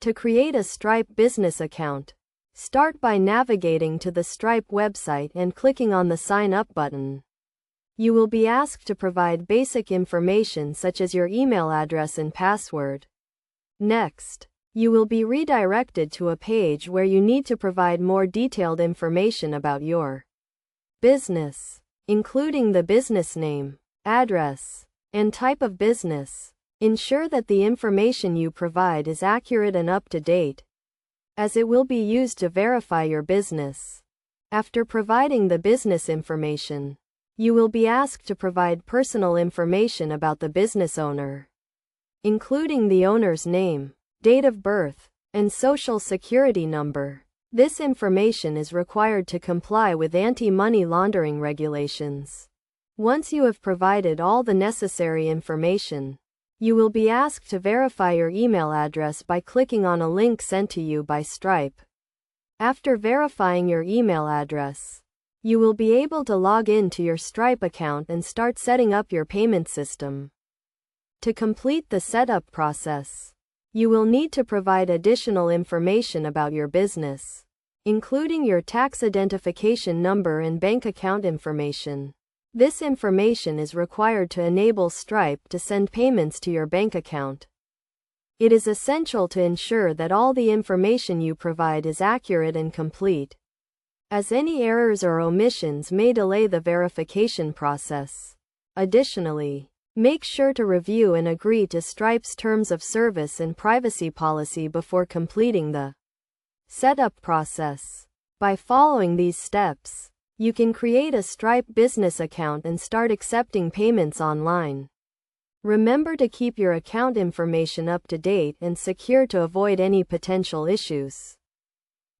To create a Stripe business account, start by navigating to the Stripe website and clicking on the Sign Up button. You will be asked to provide basic information such as your email address and password. Next, you will be redirected to a page where you need to provide more detailed information about your business, including the business name, address, and type of business. Ensure that the information you provide is accurate and up to date, as it will be used to verify your business. After providing the business information, you will be asked to provide personal information about the business owner, including the owner's name, date of birth, and social security number. This information is required to comply with anti-money laundering regulations. Once you have provided all the necessary information, you will be asked to verify your email address by clicking on a link sent to you by Stripe. After verifying your email address, you will be able to log in to your Stripe account and start setting up your payment system. To complete the setup process, you will need to provide additional information about your business, including your tax identification number and bank account information. This information is required to enable Stripe to send payments to your bank account. It is essential to ensure that all the information you provide is accurate and complete, as any errors or omissions may delay the verification process. Additionally, make sure to review and agree to Stripe's terms of service and privacy policy before completing the setup process. By following these steps, you can create a Stripe business account and start accepting payments online. Remember to keep your account information up to date and secure to avoid any potential issues.